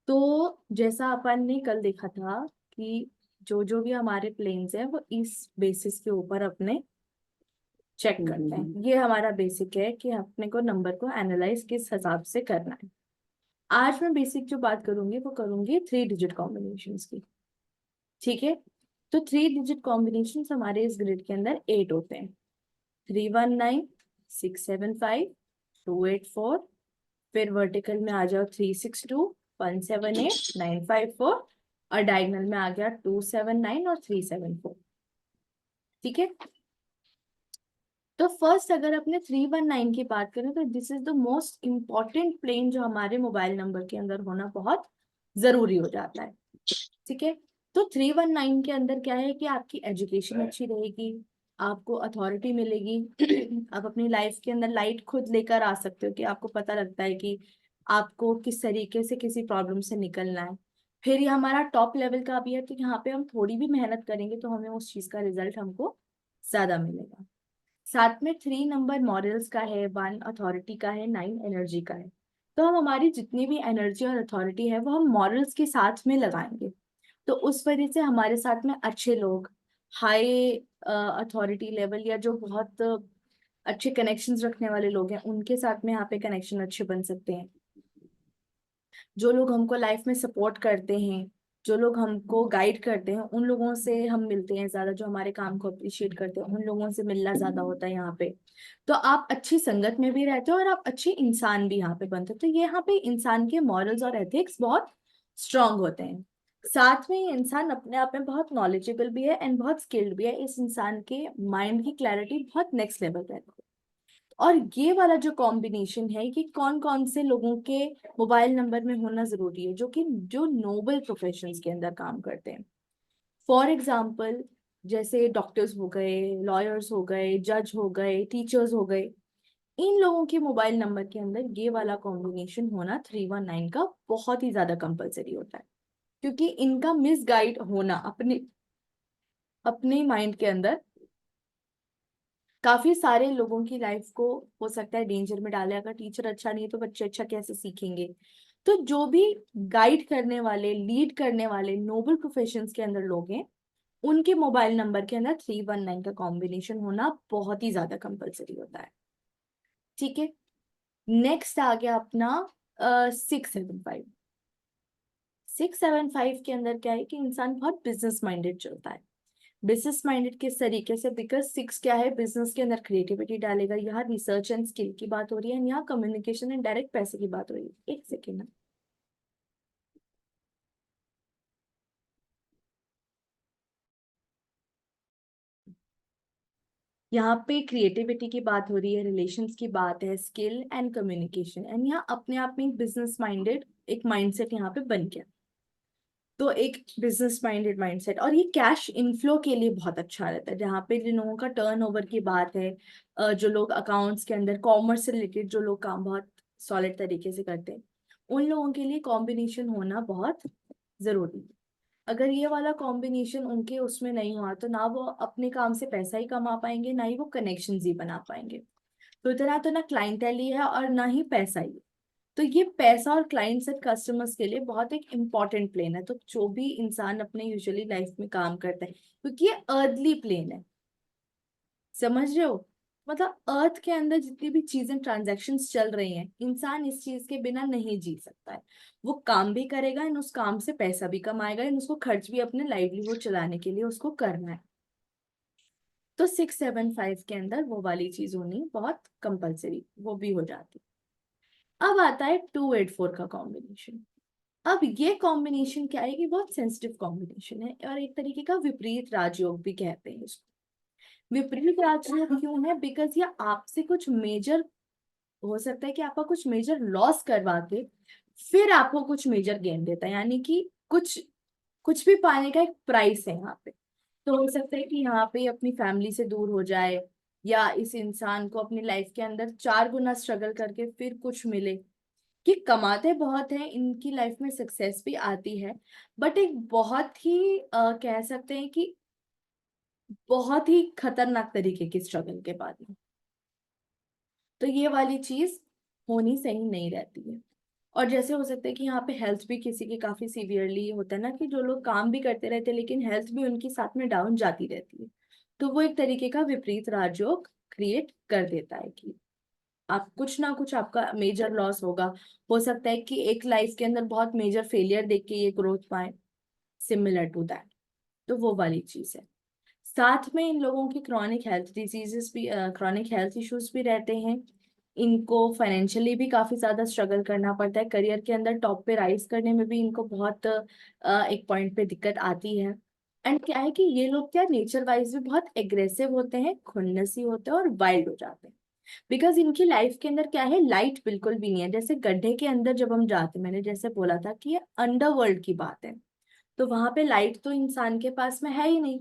तो जैसा अपन ने कल देखा था कि जो जो भी हमारे प्लेन्स हैं वो इस बेसिस के ऊपर अपने चेक करते हैं। ये हमारा बेसिक है कि अपने को नंबर को एनालाइज किस हिसाब से करना है। आज मैं बेसिक जो बात करूंगी वो करूंगी 3 डिजिट कॉम्बिनेशंस की। ठीक है, तो 3 डिजिट कॉम्बिनेशंस हमारे इस ग्रिड के अंदर 8 होते हैं। 319, 675, 284, फिर वर्टिकल में आ जाओ 362, 178, 954, और डायगनल में आ गया 279 और 374। ठीक है, तो फर्स्ट अगर अपने 319 की बात करें तो this is the most important plane जो हमारे मोबाइल नंबर के अंदर होना बहुत जरूरी हो जाता है। ठीक है, तो 319 के अंदर क्या है कि आपकी एजुकेशन अच्छी रहेगी, आपको अथॉरिटी मिलेगी। आप अपनी लाइफ के अंदर लाइट खुद लेकर आ सकते हो कि आपको पता लगता है कि आपको किस तरीके से किसी प्रॉब्लम से निकलना है। फिर ये हमारा टॉप लेवल का भी है, तो यहाँ पे हम थोड़ी भी मेहनत करेंगे तो हमें उस चीज का रिजल्ट हमको ज्यादा मिलेगा। साथ में 3 नंबर मॉरल्स का है, 1 अथॉरिटी का है, 9 एनर्जी का है। तो हम हमारी जितनी भी एनर्जी और अथॉरिटी है वो हम मॉरल्स के साथ में लगाएंगे। तो उस वजह से हमारे साथ में अच्छे लोग, हाई अथॉरिटी लेवल या जो बहुत अच्छे कनेक्शंस रखने वाले लोग हैं उनके साथ में यहाँ पे कनेक्शन अच्छे बन सकते हैं। जो लोग हमको लाइफ में सपोर्ट करते हैं, जो लोग हमको गाइड करते हैं, उन लोगों से हम मिलते हैं ज्यादा। जो हमारे काम को अप्रिशिएट करते हैं उन लोगों से मिलना ज्यादा होता है यहाँ पे। तो आप अच्छी संगत में भी रहते हो और आप अच्छे इंसान भी यहाँ पे बनते हो। तो ये यहाँ पे इंसान के मॉरल्स और एथिक्स बहुत स्ट्रांग होते हैं। साथ में ये इंसान अपने आप में बहुत नॉलेजेबल भी है एंड बहुत स्किल्ड भी है। इस इंसान के माइंड की क्लैरिटी बहुत नेक्स्ट लेवल पे है। और ये वाला जो कॉम्बिनेशन है कि कौन कौन से लोगों के मोबाइल नंबर में होना जरूरी है, जो नोबल प्रोफेशंस के अंदर काम करते हैं। फॉर एग्जाम्पल, जैसे डॉक्टर्स हो गए, लॉयर्स हो गए, जज हो गए, टीचर्स हो गए, इन लोगों के मोबाइल नंबर के अंदर ये वाला कॉम्बिनेशन होना 319 का बहुत ही ज्यादा कंपलसरी होता है। क्योंकि इनका मिसगाइड होना अपने अपने माइंड के अंदर काफी सारे लोगों की लाइफ को हो सकता है डेंजर में डाले। अगर टीचर अच्छा नहीं है तो बच्चे अच्छा कैसे सीखेंगे। तो जो भी गाइड करने वाले, लीड करने वाले नोबल प्रोफेशंस के अंदर लोग हैं, उनके मोबाइल नंबर के अंदर 319 का कॉम्बिनेशन होना बहुत ही ज्यादा कंपलसरी होता है। ठीक है, नेक्स्ट आ गया अपना 675। 675 के अंदर क्या है कि इंसान बहुत बिजनेस माइंडेड चलता है। बिजनेस माइंडेड किस तरीके से, बिकॉज 6 क्या है, बिजनेस के अंदर क्रिएटिविटी डालेगा। यहाँ रिसर्च एंड स्किल की बात हो रही है, यहाँ कम्युनिकेशन एंड डायरेक्ट पैसे की बात हो रही है। एक सेकेंड ना, यहाँ पे क्रिएटिविटी की बात हो रही है, रिलेशंस की बात है, स्किल एंड कम्युनिकेशन, एंड यहाँ अपने आप में एक बिजनेस माइंडेड एक माइंडसेट यहाँ पे बन गया। तो एक बिजनेस माइंडेड माइंडसेट, और ये कैश इनफ्लो के लिए बहुत अच्छा रहता है। जहाँ पे जिन लोगों का टर्नओवर की बात है, जो लोग अकाउंट्स के अंदर कॉमर्स से रिलेटेड जो लोग काम बहुत सॉलिड तरीके से करते हैं, उन लोगों के लिए कॉम्बिनेशन होना बहुत जरूरी है। अगर ये वाला कॉम्बिनेशन उनके उसमें नहीं हुआ तो ना वो अपने काम से पैसा ही कमा पाएंगे, ना ही वो कनेक्शन ही बना पाएंगे। तो इतना तो ना क्लाइंटेल ही है और ना ही पैसा ही है। तो ये पैसा और क्लाइंट्स एंड कस्टमर्स के लिए बहुत एक इम्पॉर्टेंट प्लेन है। तो जो भी इंसान अपने यूजुअली लाइफ में काम करता है, क्योंकि ये अर्थली प्लेन है, समझ रहे हो। मतलब अर्थ के अंदर जितनी भी चीजें ट्रांजैक्शंस चल रही हैं, इंसान इस चीज के बिना नहीं जी सकता है। वो काम भी करेगा एंड उस काम से पैसा भी कमाएगा एंड उसको खर्च भी अपने लाइवलीहुड चलाने के लिए उसको करना है। तो 675 के अंदर वो वाली चीज होनी बहुत कंपलसरी, वो भी हो जाती। अब आता है 284 का कॉम्बिनेशन। अब ये कॉम्बिनेशन क्या है कि बहुत सेंसिटिव कॉम्बिनेशन है और एक तरीके का विपरीत राजयोग भी कहते हैं इसको। विपरीत राजयोग क्यों है, बिकॉज ये आपसे कुछ मेजर, हो सकता है कि आपका कुछ मेजर लॉस करवा के फिर आपको कुछ मेजर गेन देता है। यानी कि कुछ कुछ भी पाने का एक प्राइस है यहाँ पे। तो हो सकता है कि यहाँ पे अपनी फैमिली से दूर हो जाए, या इस इंसान को अपनी लाइफ के अंदर 4 गुना स्ट्रगल करके फिर कुछ मिले। कि कमाते बहुत हैं, इनकी लाइफ में सक्सेस भी आती है, बट एक बहुत ही कह सकते हैं कि बहुत ही खतरनाक तरीके की स्ट्रगल के बाद में। तो ये वाली चीज होनी सही नहीं रहती है। और जैसे हो सकता है कि यहाँ पे हेल्थ भी किसी की काफी सीवियरली होता है ना, कि जो लोग काम भी करते रहते हैं लेकिन हेल्थ भी उनकी साथ में डाउन जाती रहती है, तो वो एक तरीके का विपरीत राजयोग क्रिएट कर देता है कि आप कुछ ना कुछ आपका मेजर लॉस होगा। हो सकता है कि एक लाइफ के अंदर बहुत मेजर फेलियर देख के ये ग्रोथ पाए, सिमिलर टू दैट। तो वो वाली चीज है। साथ में इन लोगों की क्रॉनिक हेल्थ डिजीजेस भी, क्रॉनिक हेल्थ इश्यूज भी रहते हैं। इनको फाइनेंशियली भी काफी ज्यादा स्ट्रगल करना पड़ता है, करियर के अंदर टॉप पे राइज करने में भी इनको बहुत एक पॉइंट पे दिक्कत आती है। एंड क्या है कि ये लोग क्या नेचर वाइज भी बहुत एग्रेसिव होते हैं, खुन्नसी होते हैं और वाइल्ड हो जाते हैं। बिकॉज इनकी लाइफ के अंदर क्या है, लाइट बिल्कुल भी नहीं है। जैसे गड्ढे के अंदर जब हम जाते हैं, मैंने जैसे बोला था कि ये अंडरवर्ल्ड की बात है, तो वहां पे लाइट तो इंसान के पास में है ही नहीं।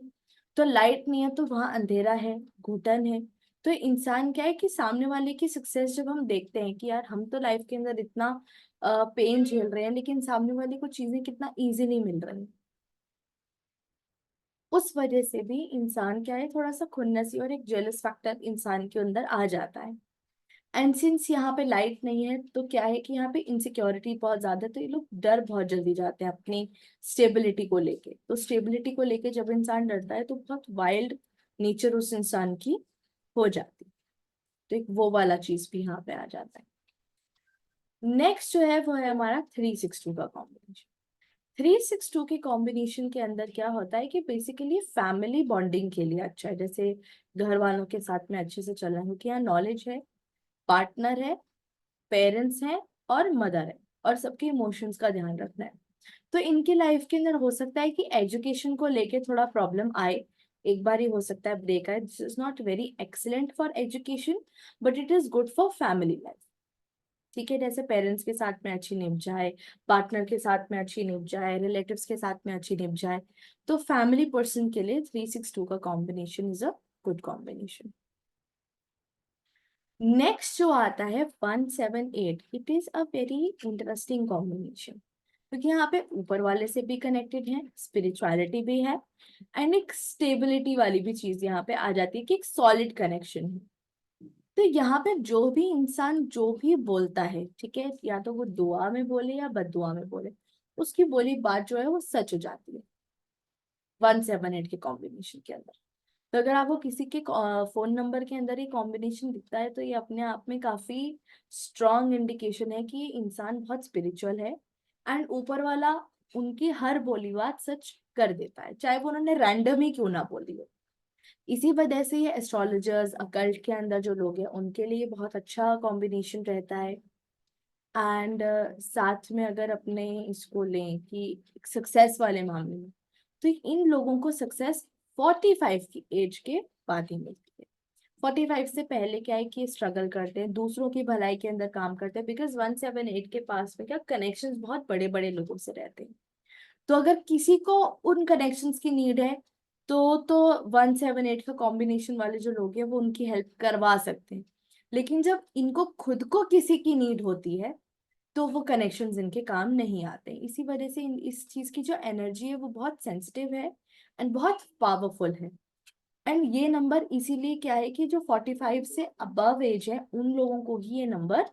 तो लाइट नहीं है तो वहां अंधेरा है, घुटन है। तो इंसान क्या है कि सामने वाले की सक्सेस जब हम देखते हैं कि यार हम तो लाइफ के अंदर इतना पेन झेल रहे हैं लेकिन सामने वाले को चीजें कितना इजीली मिल रही हैं, उस वजह से भी इंसान क्या है, थोड़ा सा खुन्नसी और एक जेलस फैक्टर इंसान के अंदर आ जाता है। एंड सिंस यहाँ पे लाइट नहीं है तो क्या है कि यहाँ पे इनसिक्योरिटी बहुत ज्यादा है, तो ये लोग डर बहुत जल्दी जाते हैं अपनी स्टेबिलिटी को लेके। तो स्टेबिलिटी को लेके जब इंसान डरता है तो बहुत वाइल्ड नेचर उस इंसान की हो जाती है। तो एक वो वाला चीज भी यहाँ पे आ जाता है। नेक्स्ट जो है वो है हमारा 362 का कॉम्बिनेशन। 362 के कॉम्बिनेशन के अंदर क्या होता है कि बेसिकली फैमिली बॉन्डिंग के लिए अच्छा है। जैसे घर वालों के साथ में अच्छे से चलना है, क्योंकि यहाँ नॉलेज है, पार्टनर है, पेरेंट्स हैं और मदर है, और सबके इमोशंस का ध्यान रखना है। तो इनके लाइफ के अंदर हो सकता है कि एजुकेशन को लेके थोड़ा प्रॉब्लम आए, एक बार ही हो सकता है ब्रेक आए। This is not very excellent for education but it is good for family life. ठीक है, जैसे पेरेंट्स के साथ में अच्छी निभ जाए, पार्टनर के साथ में अच्छी निभ जाए, रिलेटिव्स के साथ में अच्छी निभ जाए, तो फैमिली पर्सन के लिए 362 का combination is a good combination. Next जो आता है 178, it is a very interesting combination, क्योंकि यहाँ पे ऊपर वाले से भी कनेक्टेड है, स्पिरिचुअलिटी भी है, एंड एक स्टेबिलिटी वाली भी चीज यहाँ पे आ जाती है कि एक सॉलिड कनेक्शन है। तो यहाँ पे जो भी इंसान जो भी बोलता है, ठीक है, या तो वो दुआ में बोले या बददुआ में बोले, उसकी बोली बात जो है वो सच हो जाती है 178 के कॉम्बिनेशन के अंदर। तो अगर आपको किसी के फोन नंबर के अंदर ये कॉम्बिनेशन दिखता है तो ये अपने आप में काफी स्ट्रॉन्ग इंडिकेशन है कि इंसान बहुत स्पिरिचुअल है, एंड ऊपर वाला उनकी हर बोली बात सच कर देता है, चाहे वो उन्होंने रैंडम ही क्यों ना बोली हो। इसी वजह से ये एस्ट्रोलॉजर्स, अकल्ट के अंदर जो लोग हैं उनके लिए बहुत अच्छा कॉम्बिनेशन रहता है। एंड साथ में अगर अपने इसको लें कि सक्सेस वाले मामले में, तो इन लोगों को सक्सेस 45 की एज के बाद ही मिलती है। 45 से पहले क्या है कि स्ट्रगल करते हैं, दूसरों की भलाई के अंदर काम करते हैं, बिकॉज 178 के पास में क्या कनेक्शंस बहुत बड़े बड़े लोगों से रहते हैं। तो अगर किसी को उन कनेक्शंस की नीड है तो 178 का कॉम्बिनेशन वाले जो लोग हैं वो उनकी हेल्प करवा सकते हैं। लेकिन जब इनको खुद को किसी की नीड होती है तो वो कनेक्शंस इनके काम नहीं आते। इसी वजह से इस चीज की जो एनर्जी है वो बहुत सेंसिटिव है एंड बहुत पावरफुल है। एंड ये नंबर इसीलिए क्या है कि जो 45 से अबव एज है उन लोगों को ही ये नंबर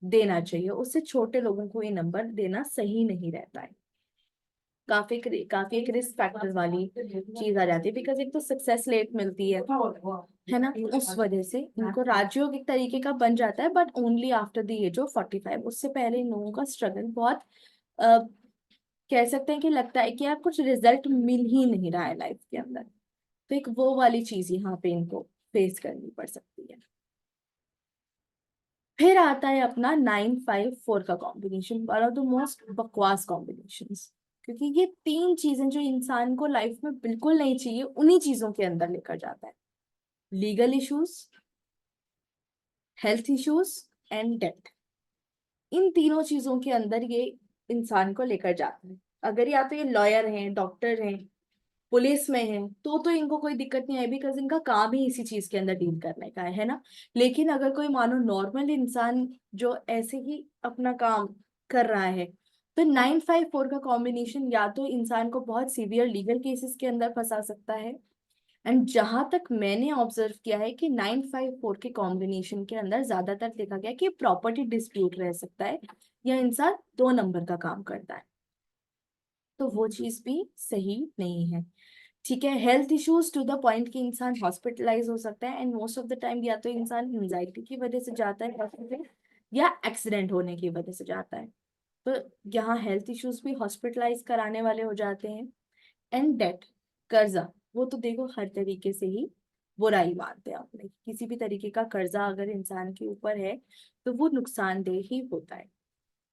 देना चाहिए, उससे छोटे लोगों को ये नंबर देना सही नहीं रहता है। काफी एक रिस्क फैक्टर वाली चीज आ जाती है, बिकॉज एक तो सक्सेस लेट मिलती है ना, उस वजह से इनको राजयोग एक तरीके का बन जाता है, but only after the age of 45। उससे पहले इन लोगों का स्ट्रगल बहुत अ, कह सकते हैं कि लगता है कि यार कुछ रिजल्ट मिल ही नहीं रहा है लाइफ के अंदर। तो एक वो वाली चीज यहाँ पे इनको फेस करनी पड़ सकती है। फिर आता है अपना 954 का combination, one of the most बकवास कॉम्बिनेशन, क्योंकि ये तीन चीजें जो इंसान को लाइफ में बिल्कुल नहीं चाहिए उन्हीं चीजों के अंदर लेकर जाता है। Legal issues, health issues and death. इन तीनों चीजों के अंदर ये इंसान को लेकर जाता है। अगर या तो ये लॉयर हैं, डॉक्टर हैं, पुलिस में है तो इनको कोई दिक्कत नहीं है, बिकॉज इनका काम ही इसी चीज के अंदर डील करने का है ना। लेकिन अगर कोई मानो नॉर्मल इंसान जो ऐसे ही अपना काम कर रहा है, तो 954 का कॉम्बिनेशन या तो इंसान को बहुत सीवियर लीगल केसेस के अंदर फंसा सकता है। एंड जहां तक मैंने ऑब्जर्व किया है कि 954 के कॉम्बिनेशन के अंदर ज्यादातर देखा गया कि प्रॉपर्टी डिस्प्यूट रह सकता है, या इंसान 2 नंबर का काम करता है, तो वो चीज भी सही नहीं है। ठीक है, health issues to the point कि इंसान हॉस्पिटलाइज हो सकता है, and most of the time या तो इंसान एंजाइटी की वजह से जाता है हॉस्पिटल, या एक्सीडेंट होने की वजह से जाता है। तो यहाँ हेल्थ इश्यूज भी हॉस्पिटलाइज कराने वाले हो जाते हैं। एंड डेट, कर्जा, वो तो देखो हर तरीके से ही बुराई मानते हैं अपने, किसी भी तरीके का कर्जा अगर इंसान के ऊपर है तो वो नुकसानदेह ही होता है।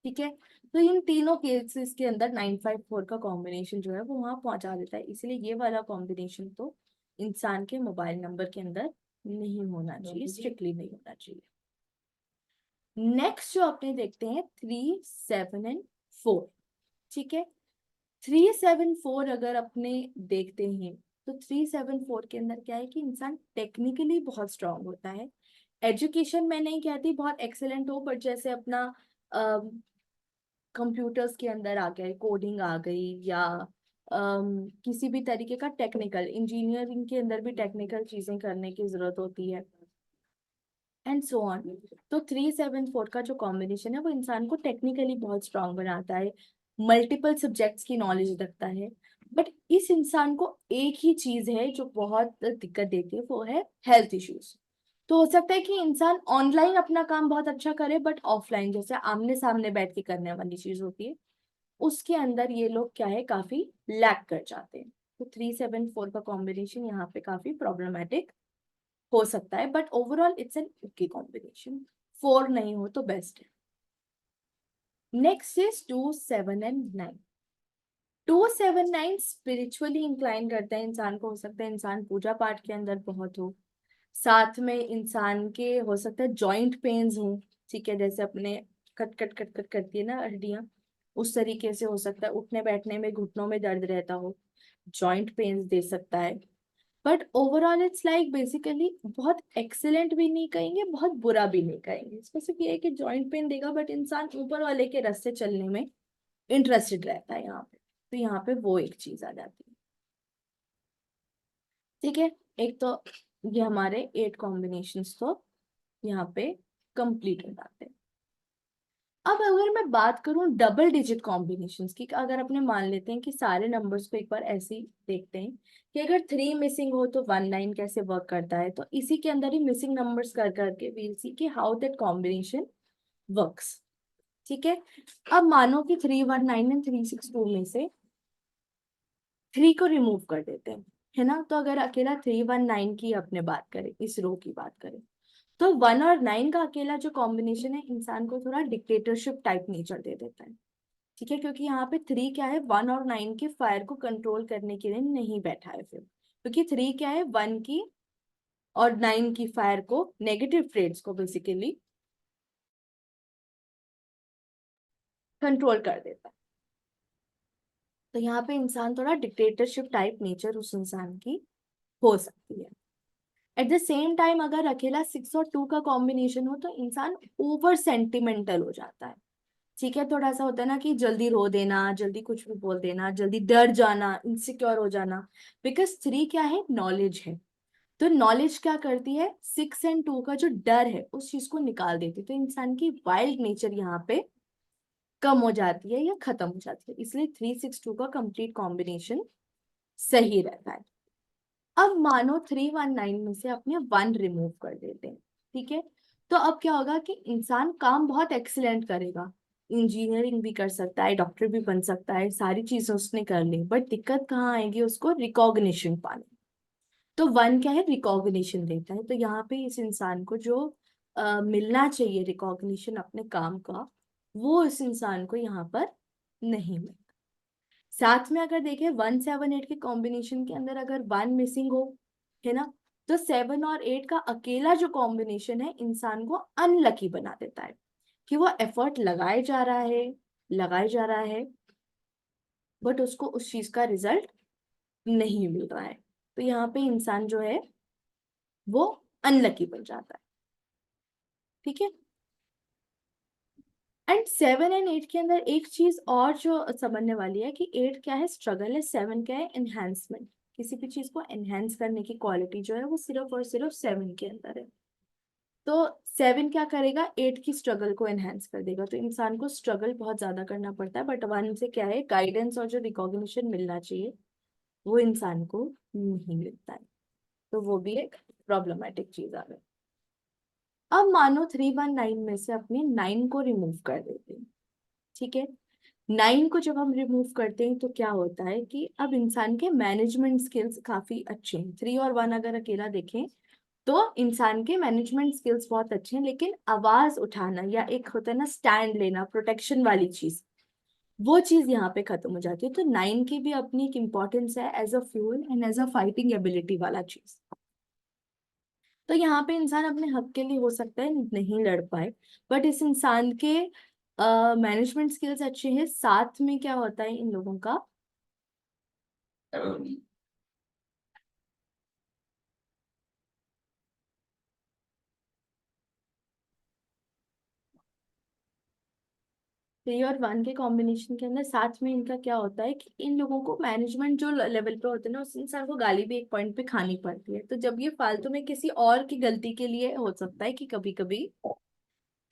ठीक है, तो इन तीनों केसेस के अंदर 954 का कॉम्बिनेशन जो है वो वहां पहुंचा देता है, इसलिए ये वाला कॉम्बिनेशन तो इंसान के मोबाइल नंबर के अंदर नहीं होना चाहिए, स्ट्रिक्टली नहीं होना चाहिए। नेक्स्ट जो अपने देखते हैं 3, 7 एंड 4। ठीक है, 3, 7, 4 अगर अपने देखते हैं तो 3, 7, 4 के अंदर क्या है कि इंसान टेक्निकली बहुत स्ट्रांग होता है। एजुकेशन मैं नहीं कहती बहुत एक्सेलेंट हो, बट जैसे अपना कंप्यूटर्स के अंदर आ गए, कोडिंग आ गई, या किसी भी तरीके का टेक्निकल इंजीनियरिंग के अंदर भी टेक्निकल चीजें करने की जरूरत होती है, एंड सो ऑन। तो 3, 7, 4 का जो कॉम्बिनेशन है वो इंसान को टेक्निकली बहुत स्ट्रांग बनाता है, मल्टीपल सब्जेक्ट्स की नॉलेज रखता है। बट इस इंसान को एक ही चीज है जो बहुत दिक्कत देती है, वो है हेल्थ इश्यूज। तो हो सकता है कि इंसान ऑनलाइन अपना काम बहुत अच्छा करे, बट ऑफलाइन जैसे आमने सामने बैठ के करने वाली चीज होती है, उसके अंदर ये लोग क्या है काफी लैक कर जाते हैं। तो 3, 7, 4 का कॉम्बिनेशन यहाँ पे काफी प्रॉब्लमेटिक हो सकता है, but overall it's an okay combination. 4 नहीं हो तो बेस्ट है। Next is 2, 7 and 9। 2, 7, 9 spiritually incline करता है इंसान को, हो सकता है इंसान पूजा पाठ के अंदर बहुत हो, साथ में इंसान के हो सकता है जॉइंट पेन्स हो। ठीक है, जैसे अपने कट कट कट कट करती है ना हड्डियां, उस तरीके से हो सकता है, उठने बैठने में घुटनों में दर्द रहता हो, जॉइंट पेन्स दे सकता है। But overall it's like basically बहुत एक्सेलेंट भी नहीं कहेंगे, बहुत बुरा भी नहीं कहेंगे, इसमें सिर्फ ये है कि जॉइंट पेन देगा, बट इंसान ऊपर वाले के रास्ते चलने में इंटरेस्टेड रहता है यहाँ पे, तो यहाँ पे वो एक चीज आ जाती है। ठीक है, एक तो ये हमारे 8 कॉम्बिनेशंस तो यहाँ पे कंप्लीट हो जाते हैं। अब अगर मैं बात करूं डबल डिजिट कॉम्बिनेशंस की, अगर अपने मान लेते हैं कि सारे नंबर्स को एक बार ऐसे ही देखते हैं कि अगर 3 मिसिंग हो तो 19 कैसे वर्क करता है, तो इसी के अंदर ही मिसिंग नंबर्स कर करके वील सी कि हाउ दैट कॉम्बिनेशन वर्क्स। ठीक है, अब मानो कि 3, 1, 9 एंड 3, 6, 2 में से 3 को रिमूव कर देते हैं, है ना, तो अगर अकेला 3, 1, 9 की अपने बात करें, इस रो की बात करें, तो 1 और 9 का अकेला जो कॉम्बिनेशन है इंसान को थोड़ा डिक्टेटरशिप टाइप नेचर दे देता है। ठीक है, क्योंकि यहाँ पे 3 क्या है, 1 और 9 के फायर को कंट्रोल करने के लिए नहीं बैठा है फिर, क्योंकि 3 क्या है 1 की और 9 की फायर को, नेगेटिव ट्रेड्स को बेसिकली कंट्रोल कर देता है। तो यहाँ पे इंसान थोड़ा डिक्टेटरशिप टाइप नेचर उस इंसान की हो सकती है। एट द सेम टाइम अगर अकेला 6 और 2 का कॉम्बिनेशन हो तो इंसान ओवर सेंटिमेंटल हो जाता है। ठीक है, थोड़ा सा होता है ना कि जल्दी रो देना, जल्दी कुछ भी बोल देना, जल्दी डर जाना, इनसिक्योर हो जाना। बिकॉज 3 क्या है, नॉलेज है। तो नॉलेज क्या करती है, 6 एंड 2 का जो डर है उस चीज को निकाल देती है, तो इंसान की वाइल्ड नेचर यहाँ पे कम हो जाती है या खत्म हो जाती है, इसलिए 3, 6, 2 का कंप्लीट कॉम्बिनेशन सही रहता है। अब मानो 3, 1, 9 में से अपने 1 रिमूव कर देते हैं। ठीक है, तो अब क्या होगा कि इंसान काम बहुत एक्सीलेंट करेगा, इंजीनियरिंग भी कर सकता है, डॉक्टर भी बन सकता है, सारी चीजें उसने कर ली, बट दिक्कत कहाँ आएगी, उसको रिकॉग्निशन पाने। तो 1 क्या है, रिकॉग्निशन देता है, तो यहाँ पे इस इंसान को जो मिलना चाहिए रिकॉग्निशन अपने काम का, वो इस इंसान को यहाँ पर नहीं मिलता। साथ में अगर देखें 1, 7, 8 के कॉम्बिनेशन के अंदर अगर 1 मिसिंग हो, है ना, तो 7 और 8 का अकेला जो कॉम्बिनेशन है इंसान को अनलकी बना देता है, कि वो एफर्ट लगाए जा रहा है, बट उसको उस चीज का रिजल्ट नहीं मिल रहा है, तो यहाँ पे इंसान जो है वो अनलकी बन जाता है। ठीक है, एंड 7 एंड 8 के अंदर एक चीज और जो समझने वाली है कि 8 क्या है, स्ट्रगल है, 7 क्या है, एनहेंसमेंट। किसी भी चीज को एनहेंस करने की क्वालिटी जो है वो सिर्फ और सिर्फ 7 के अंदर है। तो 7 क्या करेगा, 8 की स्ट्रगल को एनहेंस कर देगा। तो इंसान को स्ट्रगल बहुत ज्यादा करना पड़ता है, बट 1 से क्या है, गाइडेंस और जो रिकॉग्निशन मिलना चाहिए वो इंसान को नहीं मिलता है। तो वो भी एक प्रॉब्लमेटिक चीज आ गई। अब मानो 319 में से अपने 9 को रिमूव कर देते हैं, ठीक है। 9 को जब हम रिमूव करते हैं तो क्या होता है कि अब इंसान के मैनेजमेंट स्किल्स काफी अच्छे हैं। 3 और 1 अगर अकेला देखें तो इंसान के मैनेजमेंट स्किल्स बहुत अच्छे हैं, लेकिन आवाज उठाना या एक होता है ना स्टैंड लेना, प्रोटेक्शन वाली चीज, वो चीज यहाँ पे खत्म हो जाती है। तो 9 की भी अपनी एक इम्पोर्टेंस है as a fuel and as a fighting ability वाला चीज। तो यहाँ पे इंसान अपने हक के लिए हो सकता है नहीं लड़ पाए, बट इस इंसान के मैनेजमेंट स्किल्स अच्छे हैं। साथ में क्या होता है इन लोगों का, 3 और 1 के कॉम्बिनेशन के अंदर साथ में इनका क्या होता है कि इन लोगों को मैनेजमेंट जो लेवल पे होते हैं ना, उस इंसान को गाली भी एक पॉइंट पे खानी पड़ती है। तो जब ये फालतू में किसी और की गलती के लिए हो सकता है कि कभी कभी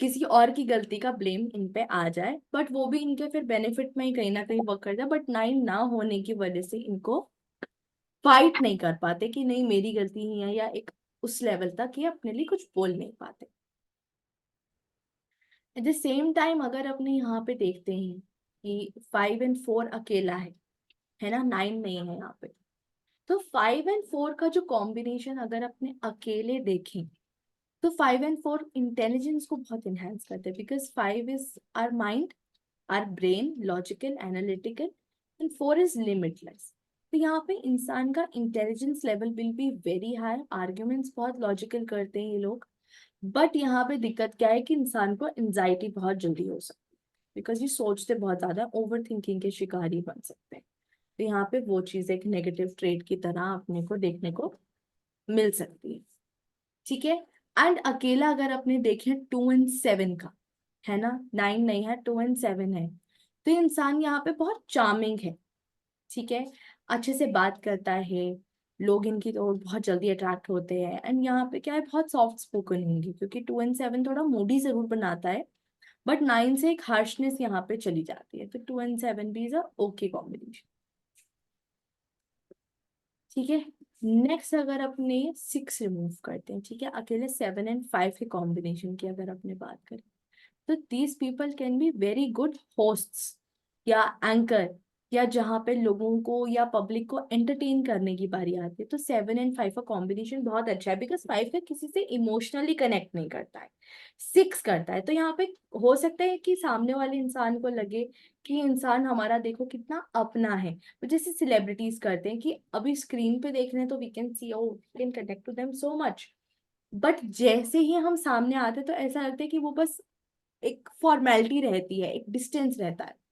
किसी और की गलती का ब्लेम इन पे आ जाए, बट वो भी इनके फिर बेनिफिट में ही कहीं ना कहीं वर्क करता है। बट 9 ना होने की वजह से इनको फाइट नहीं कर पाते कि नहीं मेरी गलती नहीं है, या एक उस लेवल तक ये अपने लिए कुछ बोल नहीं पाते। एट द सेम टाइम अगर अपने यहाँ पे देखते हैं कि 5 और 4 अकेला है ना, 9 नहीं है यहाँ पे। तो 5 और 4 का जो कॉम्बिनेशन अगर अपने अकेले देखें तो 5 और 4 इंटेलिजेंस को बहुत इनहेंस करते हैं, because 5 is our mind, our brain, logical, analytical, and 4 is limitless. तो यहाँ पे इंसान का intelligence level will be very high, arguments बहुत लॉजिकल करते हैं ये लोग। बट यहाँ पे दिक्कत क्या है कि इंसान को एंजाइटी बहुत जल्दी हो सकती है, बिकॉज ये सोचते बहुत ज्यादा, ओवर थिंकिंग के शिकार ही बन सकते हैं। तो यहाँ पे वो चीज एक नेगेटिव ट्रेड की तरह अपने को देखने को मिल सकती है, ठीक है। एंड अकेला अगर अपने देखें 2 और 7 का, है ना, 9 नहीं है, 2 और 7 है। तो ये इंसान यहाँ पे बहुत चार्मिंग है, ठीक है, अच्छे से बात करता है, लोग इनकी तो बहुत जल्दी अट्रैक्ट होते हैं। एंड यहाँ पे क्या है, बहुत सॉफ्ट स्पोकन होंगे, क्योंकि 2 और 7 थोड़ा मूडी जरूर बनाता है, बट 9 से एक हार्शनेस यहाँ पे चली जाती है। तो 2 और 7 भी इज अ ओके कॉम्बिनेशन, ठीक है। नेक्स्ट अगर अपने 6 रिमूव करते हैं, ठीक है, अकेले 7 और 5 के कॉम्बिनेशन की अगर अपने बात करें, तो these people can be very good hosts या एंकर, या जहाँ पे लोगों को या पब्लिक को एंटरटेन करने की बारी आती है। तो 7 और 5 का कॉम्बिनेशन बहुत अच्छा है, बिकॉज 5 का किसी से इमोशनली कनेक्ट नहीं करता है, 6 करता है। तो यहाँ पे हो सकता है कि सामने वाले इंसान को लगे कि इंसान हमारा देखो कितना अपना है। तो जैसे सेलिब्रिटीज करते हैं कि अभी स्क्रीन पे देख रहे हैं तो we can see, oh we can connect to them so much, but जैसे ही हम सामने आते हैं तो ऐसा लगता है कि वो बस एक फॉर्मेलिटी रहती है, एक डिस्टेंस रहता है।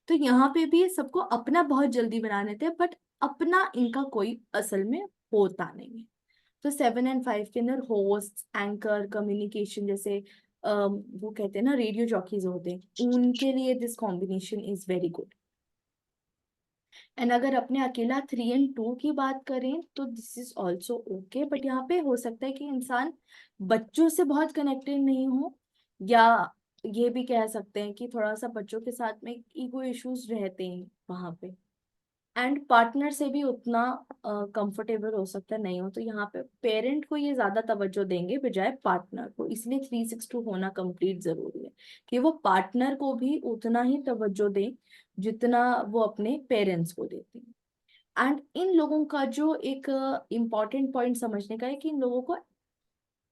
तो यहाँ पे भी ये सबको अपना बहुत जल्दी बना लेते हैं, बट अपना इनका कोई असल में होता नहीं है। तो 7 और 5 के अंदर होस्ट, एंकर, कम्युनिकेशन, जैसे वो कहते हैं ना रेडियो जॉकीज होते हैं, उनके लिए this combination is very good. And अगर अपने अकेला 3 और 2 की बात करें तो this is also okay, but यहाँ पे हो सकता है कि इंसान बच्चों से बहुत कनेक्टेड नहीं हो, या ये भी कह सकते हैं कि थोड़ा सा बच्चों के साथ में ईगो इश्यूज रहते हैं वहां पे। एंड पार्टनर से भी उतना कंफर्टेबल हो सकता है नहीं हो। तो यहाँ पे पेरेंट को ये ज्यादा तवज्जो देंगे बजाय पार्टनर को, इसलिए 362 होना कंप्लीट जरूरी है कि वो पार्टनर को भी उतना ही तवज्जो दें जितना वो अपने पेरेंट्स को देते हैं। एंड इन लोगों का जो एक इम्पॉर्टेंट पॉइंट समझने का है कि इन लोगों को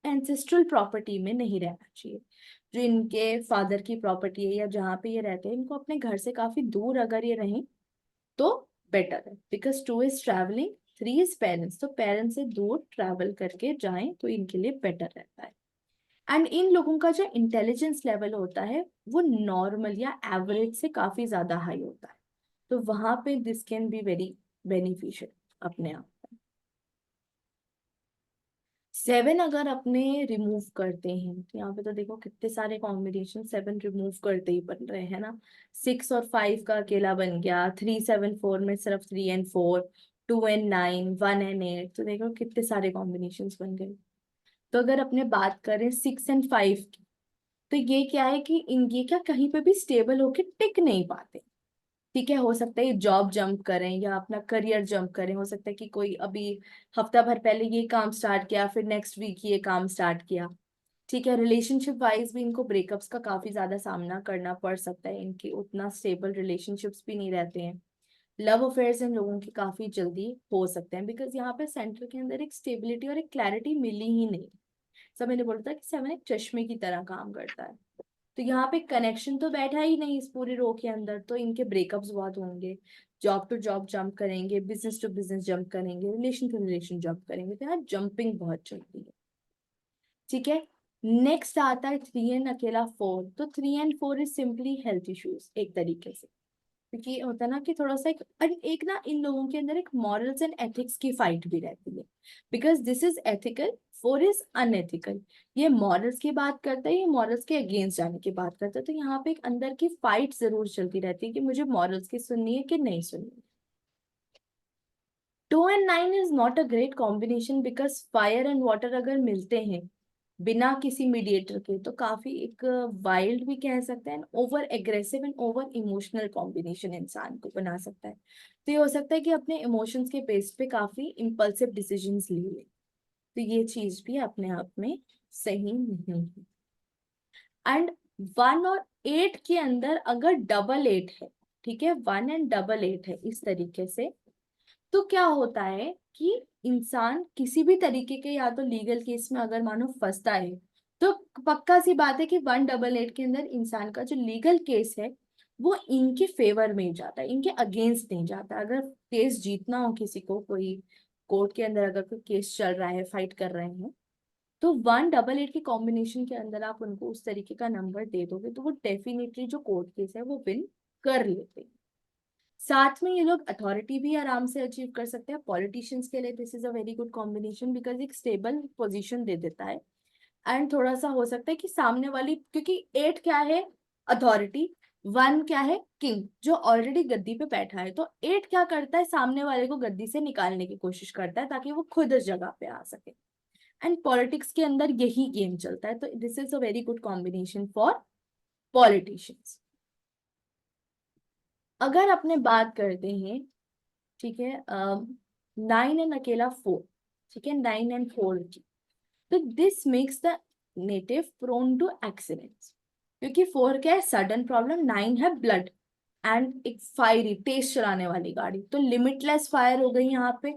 एंसेस्ट्रल प्रॉपर्टी में नहीं रहना चाहिए। जो इनके फादर की प्रॉपर्टी है या जहाँ पे ये रहते हैं, इनको अपने घर से काफी दूर अगर ये रहें तो बेटर है, because 2 is travelling, 3 is parents. तो पेरेंट्स से दूर ट्रैवल करके जाएं तो इनके लिए बेटर रहता है। एंड इन लोगों का जो इंटेलिजेंस लेवल होता है वो नॉर्मल या एवरेज से काफी ज्यादा हाई होता है। तो वहां पे this can be very beneficial अपने आप। 7 अगर अपने रिमूव करते हैं तो यहाँ पे तो देखो कितने सारे कॉम्बिनेशन 7 रिमूव करते ही बन रहे हैं ना। 6 और 5 का अकेला बन गया, 3 7 4 में सिर्फ 3 और 4, 2 और 9, 1 और 8। तो देखो कितने सारे कॉम्बिनेशन बन गए। तो अगर अपने बात करें 6 और 5 की, तो ये क्या है कि ये क्या कहीं पे भी स्टेबल होके टिक नहीं पाते। ठीक है, हो सकता है ये जॉब जंप करें या अपना करियर जंप करें, हो सकता है कि कोई अभी हफ्ता भर पहले ये काम स्टार्ट किया, फिर नेक्स्ट वीक ये काम स्टार्ट किया। ठीक है, रिलेशनशिप वाइज भी इनको ब्रेकअप्स का काफी ज्यादा सामना करना पड़ सकता है, इनके उतना स्टेबल रिलेशनशिप्स भी नहीं रहते हैं। लव अफेयर्स इन लोगों के काफी जल्दी हो सकते हैं, बिकॉज यहाँ पे सेंटर के अंदर एक स्टेबिलिटी और एक क्लैरिटी मिली ही नहीं। सब मैंने बोला था कि 7 एक चश्मे की तरह काम करता है, तो यहाँ पे कनेक्शन तो बैठा ही नहीं इस पूरी रो के अंदर, तो इनके ब्रेकअप्स बहुत होंगे। जॉब टू जॉब जंप करेंगे, बिजनेस टू बिजनेस जंप करेंगे, रिलेशन टू रिलेशन जंप करेंगे, तो यहाँ जंपिंग बहुत चलती है। ठीक है, नेक्स्ट आता है 3 and अकेला 4। तो 3 and 4 is simply health issues एक तरीके से, क्योंकि होता है ना कि थोड़ा सा एक ना इन लोगों के अंदर एक मॉरल्स एंड एथिक्स की फाइट भी रहती है, because this is ethical, 4 is unethical. ये मॉरल्स की बात करता है, ये मॉरल्स के अगेंस्ट जाने की बात करता है, तो यहाँ पे एक अंदर की फाइट जरूर चलती रहती है कि मुझे मॉरल्स की सुननी है कि नहीं सुननी है। 2 and 9 is not a great combination, because fire and water अगर मिलते हैं बिना किसी मीडिएटर के, तो काफी एक वाइल्ड भी कह सकते हैं, over aggressive and over emotional combination इंसान को बना सकता है। तो ये हो सकता है कि अपने इमोशंस के बेस पे काफी इम्पल्सिव डिसीजंस ले ले, तो ये चीज भी अपने आप में सही नहीं है। एंड 1 और 8 के अंदर अगर डबल 8 है, ठीक है, 1 and 8 है इस तरीके से, तो क्या होता है कि इंसान किसी भी तरीके के या तो लीगल केस में अगर मानो फंसता है, तो पक्का सी बात है कि 1 8 के अंदर इंसान का जो लीगल केस है वो इनके फेवर में ही जाता है, इनके अगेंस्ट नहीं जाता। अगर केस जीतना हो किसी को, कोई कोर्ट के अंदर अगर कोई केस चल रहा है, फाइट कर रहे हैं, तो 1 8 के कॉम्बिनेशन के अंदर आप उनको उस तरीके का नंबर दे दोगे, तो वो डेफिनेटली जो कोर्ट केस है वो विन कर लेते हैं। साथ में ये लोग अथॉरिटी भी आराम से अचीव कर सकते हैं। पॉलिटिशियंस के लिए this is a very good combination, because एक स्टेबल पोजीशन दे देता है। एंड थोड़ा सा हो सकता है कि सामने वाली, क्योंकि 8 क्या है, अथॉरिटी, 1 क्या है, किंग जो ऑलरेडी गद्दी पे बैठा है, तो 8 क्या करता है, सामने वाले को गद्दी से निकालने की कोशिश करता है ताकि वो खुद इस जगह पे आ सके। एंड पॉलिटिक्स के अंदर यही गेम चलता है, तो this is a very good combination for politicians. अगर अपने बात करते हैं, ठीक है, 9 and अकेला 4, ठीक है, 9 and 4 की, तो this makes the native prone to accidents, क्योंकि 4 क्या है, सडन प्रॉब्लम, 9 है ब्लड एंड एक फायरी तेज चलाने वाली गाड़ी, तो लिमिटलेस फायर हो गई यहाँ पे।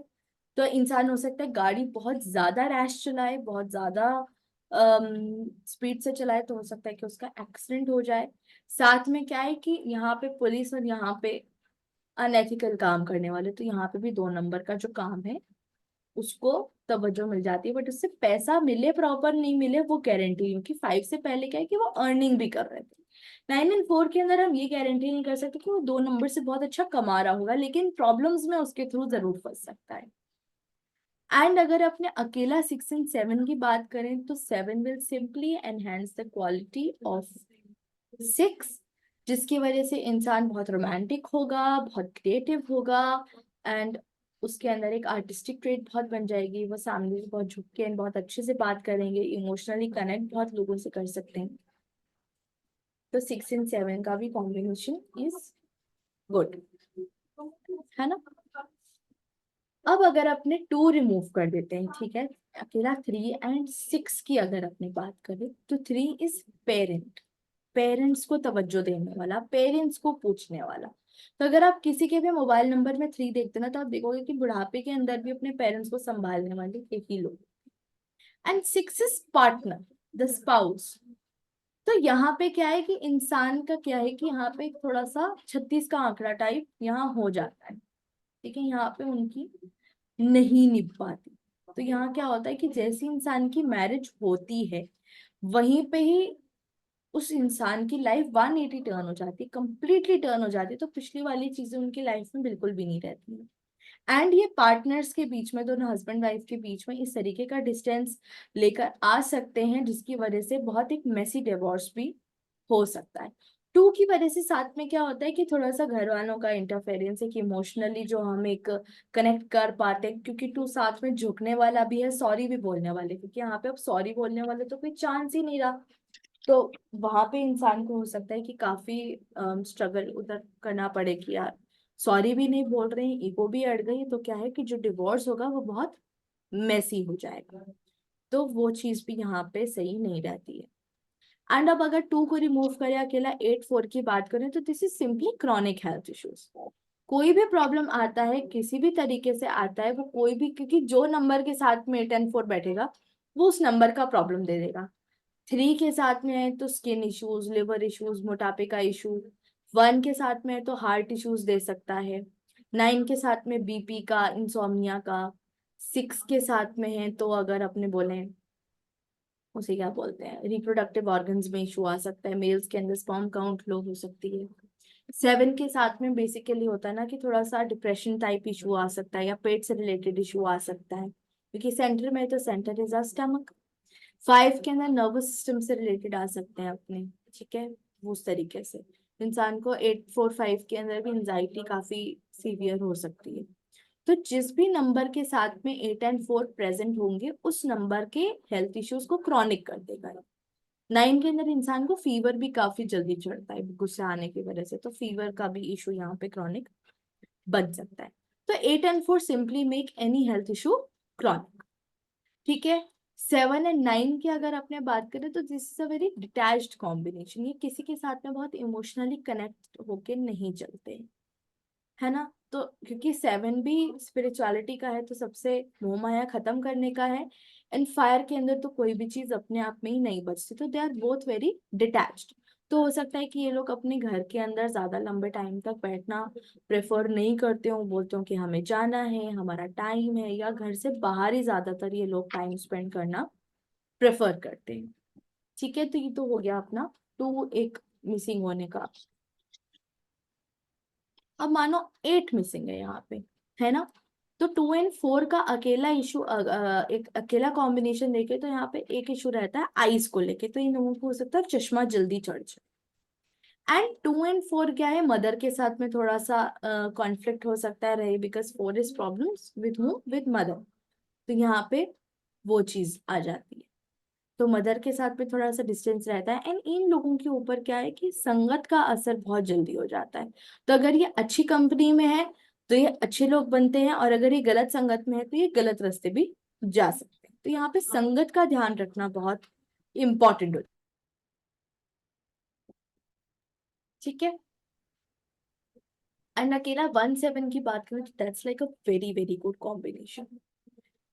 तो इंसान हो सकता है गाड़ी बहुत ज्यादा रैश चलाए, बहुत ज्यादा स्पीड से चलाए, तो हो सकता है कि उसका एक्सीडेंट हो जाए। साथ में क्या है कि यहाँ पे पुलिस और यहाँ पे अनएथिकल काम करने वाले, तो यहाँ पे भी 2 नंबर का जो काम है उसको तवज्जो मिल जाती है, बट उससे पैसा मिले प्रॉपर नहीं मिले वो गारंटी, क्योंकि 5 से पहले क्या है कि वो अर्निंग भी कर रहे थे। 9 and 4 के अंदर हम ये गारंटी नहीं कर सकते कि वो 2 नंबर से बहुत अच्छा कमा रहा होगा, लेकिन प्रॉब्लम्स में उसके थ्रू जरूर फंस सकता है। एंड अगर अपने अकेला 6 and 7 की बात करें, तो 7 will simply enhance the quality of 6, जिसकी वजह से इंसान बहुत रोमांटिक होगा, बहुत क्रिएटिव होगा, एंड उसके अंदर एक आर्टिस्टिक ट्रेट बहुत बन जाएगी, वो सामने से बहुत झुक के and बहुत अच्छे से बात करेंगे, इमोशनली कनेक्ट बहुत लोगों से कर सकते हैं। तो 6 and 7 का भी कॉम्बिनेशन इज गुड, है ना। अब अगर अपने 2 रिमूव कर देते हैं, ठीक है, अकेला 3 and 6 की अगर अपनी बात करें, तो 3 इज पेरेंट, पेरेंट्स को तवज्जो देने वाला, पेरेंट्स को पूछने वाला। तो अगर आप किसी के भी मोबाइल नंबर में 3 देखते ना, तो आप देखोगे कि बुढ़ापे के अंदर भी अपने पेरेंट्स को संभालने वाले यही लोग। And 6 is partner, the spouse. तो यहाँ पे क्या है कि इंसान का क्या है कि यहाँ पे थोड़ा सा 36 का आंकड़ा टाइप यहाँ हो जाता है, ठीक है, यहाँ पे उनकी नहीं निभ पाती। तो यहाँ क्या होता है कि जैसी इंसान की मैरिज होती है, वहीं पे ही उस इंसान की लाइफ 180 टर्न हो जाती है, कंप्लीटली टर्न हो जाती है, तो पिछली वाली चीजें उनकी लाइफ में बिल्कुल भी नहीं रहती है। एंड ये पार्टनर्स के बीच में, दोनों हस्बैंड वाइफ के बीच में इस तरीके का डिस्टेंस लेकर आ सकते हैं, जिसकी वजह से बहुत एक मेसी डिवोर्स भी हो सकता है। टू की वजह से साथ में क्या होता है कि थोड़ा सा घर वालों का इंटरफेरेंस है, कि इमोशनली जो हम एक कनेक्ट कर पाते हैं, क्योंकि टू साथ में झुकने वाला भी है, सॉरी भी बोलने वाले, क्योंकि यहाँ पे अब सॉरी बोलने वाले तो कोई चांस ही नहीं रहा। तो वहां पे इंसान को हो सकता है कि काफी स्ट्रगल उधर करना पड़े कि यार सॉरी भी नहीं बोल रहे हैं, ईगो भी अड़ गई, तो क्या है कि जो डिवोर्स होगा वो बहुत मेसी हो जाएगा। तो वो चीज भी यहाँ पे सही नहीं रहती है। एंड अब अगर टू को रिमूव करें, अकेला 8 4 की बात करें, तो this is simply chronic health issues. कोई भी प्रॉब्लम आता है किसी भी तरीके से आता है, वो कोई भी, क्योंकि जो नंबर के साथ में 8 and 4 बैठेगा वो उस नंबर का प्रॉब्लम दे देगा। 3 के साथ में है तो स्किन इश्यूज, लिवर इश्यूज, मोटापे का इशू। 1 के साथ में है तो हार्ट इश्यूज दे सकता है। 9 के साथ में बीपी का, इंसोम्निया का। 6 के साथ में है तो अगर अपने बोले उसे क्या बोलते हैं, रिप्रोडक्टिव ऑर्गन्स में इशू आ सकता है, मेल्स के अंदर स्पर्म काउंट लो हो सकती है। 7 के साथ में बेसिकली होता है ना कि थोड़ा सा डिप्रेशन टाइप इशू आ सकता है, या पेट से रिलेटेड इशू आ सकता है, क्योंकि सेंटर में है तो सेंटर इज आ स्टमक। 5 के अंदर नर्वस सिस्टम से रिलेटेड आ सकते हैं अपने, ठीक है, वो उस तरीके से। इंसान को 8 4 5 के अंदर भी एंजाइटी काफी सीवियर हो सकती है। तो जिस भी नंबर के साथ में 8 and 4 प्रेजेंट होंगे, उस नंबर के हेल्थ इश्यूज को क्रॉनिक कर देगा। 9 के अंदर इंसान को फीवर भी काफी जल्दी चढ़ता है गुस्से आने की वजह से, तो फीवर का भी इशू यहाँ पे क्रॉनिक बन सकता है। तो 8 and 4 simply make any health issue chronic, ठीक है। 7 and 9 की अगर अपने बात करें तो this is a very detached combination, ये किसी के साथ में बहुत इमोशनली कनेक्ट होके नहीं चलते, है ना। तो क्योंकि 7 भी स्पिरिचुअलिटी का है, तो सबसे मोह माया खत्म करने का है। एंड फायर के अंदर तो कोई भी चीज अपने आप में ही नहीं बचती, तो they are both very detached. तो हो सकता है कि ये लोग अपने घर के अंदर ज्यादा लंबे टाइम तक बैठना प्रेफर नहीं करते हो, बोलते हो कि हमें जाना है, हमारा टाइम है, या घर से बाहर ही ज्यादातर ये लोग टाइम स्पेंड करना प्रेफर करते हैं, ठीक है। तो ये तो हो गया अपना टू एक मिसिंग होने का। अब मानो 8 मिसिंग है यहाँ पे, है ना। तो 2 and 4 का अकेला इशू, एक अकेला कॉम्बिनेशन देखे तो यहाँ पे एक इशू रहता है आईज को लेके, तो इन लोगों को हो सकता है चश्मा जल्दी चढ़ जाए। एंड 2 and 4 क्या है, मदर के साथ में थोड़ा सा कॉन्फ्लिक्ट हो सकता है रहे, because 4 is problems with whom, with mother. तो यहाँ पे वो चीज आ जाती है, तो मदर के साथ में थोड़ा सा डिस्टेंस रहता है। एंड इन लोगों के ऊपर क्या है कि संगत का असर बहुत जल्दी हो जाता है। तो अगर ये अच्छी कंपनी में है तो ये अच्छे लोग बनते हैं, और अगर ये गलत संगत में है तो ये गलत रास्ते भी जा सकते हैं। तो यहाँ पे संगत का ध्यान रखना बहुत इंपॉर्टेंट होता है, ठीक है। एंड अकेला 1 7 की बात करें तो that's like a very very good combination.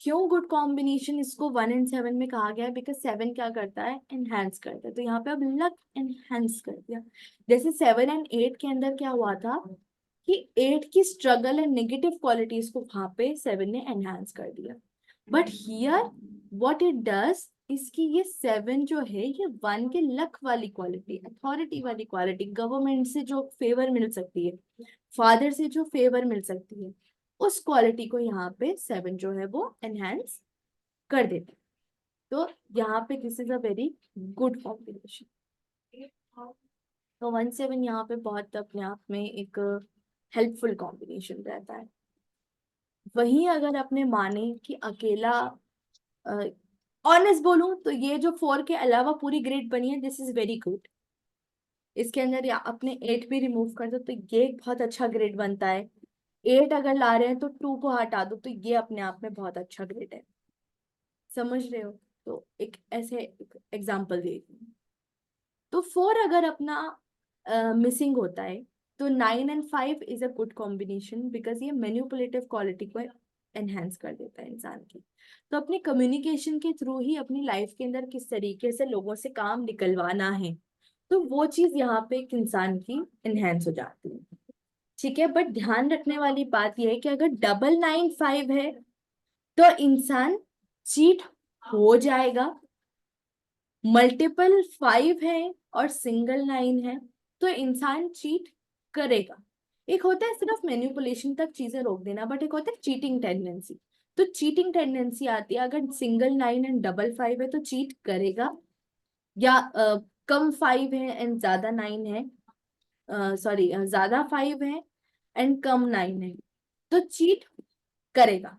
क्यों गुड कॉम्बिनेशन इसको 1 and 7 में कहा गया है, बिकॉज 7 क्या करता है, एनहांस करता है। तो यहाँ पे अब लक एनहांस कर दिया। जैसे 7 and 8 के अंदर क्या हुआ था कि 8 की स्ट्रगल एंड नेगेटिव क्वालिटीज को वहां पे 7 ने एनहांस कर दिया। But here what it does, इसकी ये 7 जो है ये 1 के लक वाली क्वालिटी, अथॉरिटी वाली क्वालिटी, गवर्नमेंट से जो फेवर मिल सकती है, फादर से जो फेवर मिल सकती है, उस क्वालिटी को यहाँ पे 7 जो है वो एनहेंस कर देते हैं। तो यहाँ पे this is a very good combination. तो 1 7 यहाँ पे बहुत अपने आप में एक हेल्पफुल कॉम्बिनेशन रहता है। वहीं अगर अपने माने कि अकेला, ऑनेस्ट बोलूं तो ये जो 4 के अलावा पूरी ग्रेड बनी है, दिस इज वेरी गुड। इसके अंदर या अपने 8 भी रिमूव कर दो तो ये एक बहुत अच्छा ग्रेड बनता है। 8 अगर ला रहे हैं तो 2 को हटा दो तो ये अपने आप में बहुत अच्छा ग्रेड है, समझ रहे हो। तो एक ऐसे एग्जाम्पल दे रही हूँ। तो 4 अगर अपना मिसिंग होता है तो 9 and 5 is a good combination, because ये मैनिपुलेटिव क्वालिटी को एनहेंस कर देता है इंसान की। तो अपने कम्युनिकेशन के थ्रू ही अपनी लाइफ के अंदर किस तरीके से लोगों से काम निकलवाना है, तो वो चीज यहाँ पे एक इंसान की एनहेंस हो जाती है, ठीक है। बट ध्यान रखने वाली बात यह है कि अगर 9 9 5 है तो इंसान चीट हो जाएगा। मल्टीपल 5 है और सिंगल 9 है तो इंसान चीट करेगा। एक होता है सिर्फ मैनिपुलेशन तक चीजें रोक देना, बट एक होता है चीटिंग टेंडेंसी। तो चीटिंग टेंडेंसी आती है अगर सिंगल 9 एंड डबल 5 है तो चीट करेगा, या कम 5 है एंड ज्यादा 9 है सॉरी ज्यादा 5 है एंड कम 9 है तो चीट करेगा।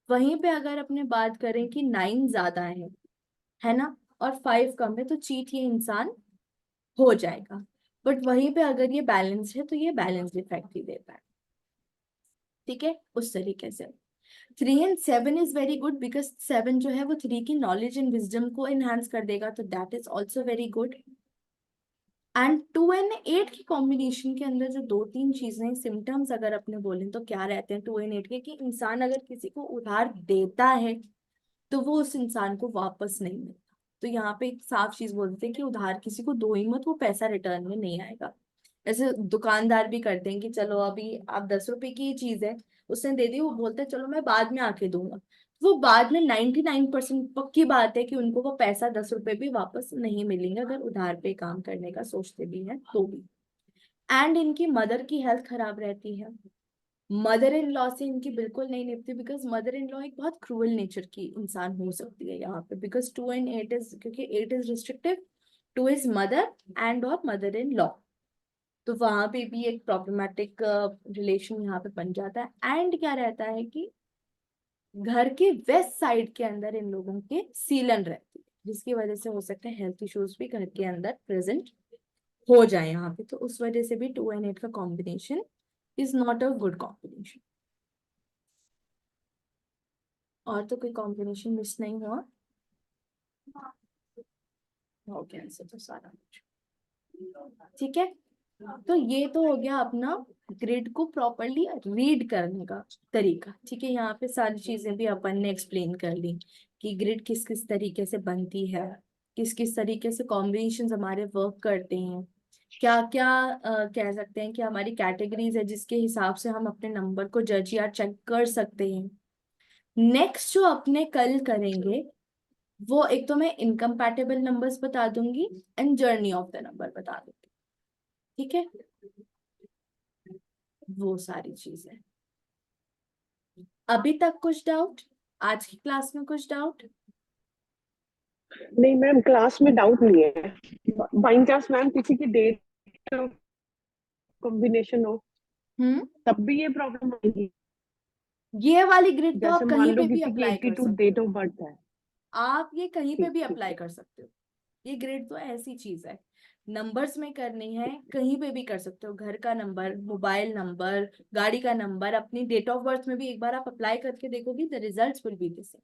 वहीं पे अगर अपने बात करें कि 9 ज्यादा है ना, और 5 कम है, तो चीट ये इंसान हो जाएगा। बट वहीं पे अगर ये बैलेंस है तो ये बैलेंस इफेक्ट ही देता है। ठीक है, उस तरीके से 3 and 7 is very good, because 7 जो है वो 3 की नॉलेज एंड विजडम को एनहांस कर देगा, तो that is also very good. And 2 and 8 की कॉम्बिनेशन के अंदर जो 2-3 चीजें सिम्टम्स अगर अपने बोलें तो क्या रहते हैं 2 and 8 के, कि इंसान अगर किसी को उधार देता है तो वो उस इंसान को वापस नहीं मिलता। तो यहाँ पे एक साफ चीज बोलते हैं कि उधार किसी को दो ही मत, वो पैसा रिटर्न में नहीं आएगा। ऐसे दुकानदार भी करते हैं कि चलो अभी आप 10 रुपए की चीज है, उसने दे दी, वो बोलते हैं चलो मैं बाद में आके दूंगा। वो बाद में 99% पक्की बात है कि उनको वो पैसा 10 रुपए भी वापस नहीं मिलेंगे, अगर उधार पे काम करने का सोचते भी हैं तो भी। एंड इनकी मदर की हेल्थ खराब रहती है। मदर इन लॉ से इनकी बिल्कुल नहीं निपती, बिकॉज मदर इन लॉ एक बहुत क्रूअल नेचर की इंसान हो सकती है यहाँ पे, बिकॉज 2 and 8 इज, क्योंकि 8 is restrictive, 2 is mother and और मदर इन लॉ, तो वहां पे भी एक प्रॉब्लमेटिक रिलेशन यहाँ पे बन जाता है। एंड क्या रहता है कि घर के वेस्ट साइड के अंदर इन लोगों के सीलन रहती है, जिसकी वजह से हो सकता है हेल्थ इश्यूज भी घर के अंदर प्रेजेंट हो जाए यहाँ पे, तो उस वजह से भी 2 and 8 का combination is not a good combination. और तो कोई कॉम्बिनेशन मिस नहीं हुआ, हो गया ऐसे तो सारा कुछ। ठीक है, तो ये तो हो गया अपना ग्रिड को प्रॉपरली रीड करने का तरीका। ठीक है, यहाँ पे सारी चीजें भी अपन ने एक्सप्लेन कर ली कि ग्रिड किस किस तरीके से बनती है, किस किस तरीके से कॉम्बिनेशन हमारे वर्क करते हैं, क्या क्या कह सकते हैं कि हमारी कैटेगरीज है जिसके हिसाब से हम अपने नंबर को जज या चेक कर सकते हैं। नेक्स्ट जो अपने कल करेंगे वो एक तो मैं इनकम्पैटिबल नंबर्स बता दूंगी and journey of the number बता दूंगी। ठीक है, वो सारी चीजें। अभी तक कुछ डाउट, आज की क्लास में कुछ डाउट? नहीं मैम, क्लास में डाउट नहीं है। बाई चांस मैम किसी की डेट कॉम्बिनेशन हो हम्म, तब भी ये प्रॉब्लम आएगी। ये वाली ग्रिड तो जैसे आप मान कहीं लो पे भी किसी की अप्लाई कर 82 सकते डेट हो। ऑफ बर्थ है। आप ये कहीं पे ठीक भी ठीक अप्लाई है। कर सकते हो। ये ग्रिड तो ऐसी चीज है, नंबर्स में करनी है कहीं पे भी कर सकते हो, घर का नंबर, मोबाइल नंबर, गाड़ी का नंबर, अपनी डेट ऑफ बर्थ में भी एक बार आप अप्लाई करके देखोगे, the results will be the same.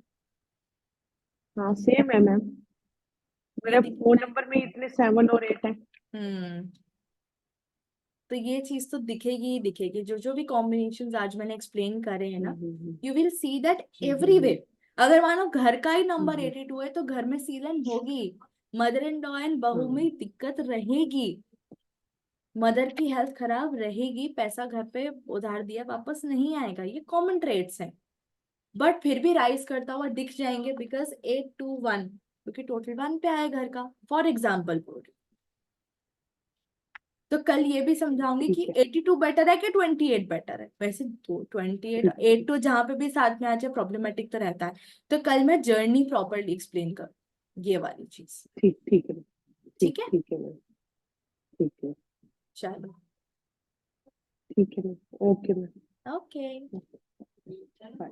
हाँ सेम है मैम, ये मेरे दिख, फोन नंबर में इतने 7 और 8 है। हम्म, तो ये चीज तो दिखेगी ही दिखेगी, जो जो भी कॉम्बिनेशन आज मैंने एक्सप्लेन करे हैं ना, hmm. You will see that hmm. Everywhere. अगर मानो घर का ही नंबर हम्म। 82 है तो घर में सीलन होगी, मदर इन लॉ एंड बहू में हाँ दिक्कत रहेगी, मदर की हेल्थ खराब रहेगी, पैसा घर पे उधार दिया वापस नहीं आएगा, ये कॉमन ट्रेड्स हैं। बट फिर भी राइज करता हुआ दिख जाएंगे, बिकॉज 8 to 1, क्योंकि टोटल 1 पे आया घर का, फॉर एग्जाम्पल बोल रही हूँ। तो कल ये भी समझाऊंगी कि ठीक है। 82 बेटर है कि 28 बेटर है, वैसे तो 28 ठीक 8 तो जहां पे भी साथ में आ जाए प्रॉब्लमेटिक तो रहता है। तो कल मैं जर्नी प्रॉपरली एक्सप्लेन कर, ये वाली चीज। ठीक ठीक है। ठीक ठीक है, ठीक है मैम। ठीक है। चलो, ठीक है ma'am. Okay ma'am. Okay. Bye.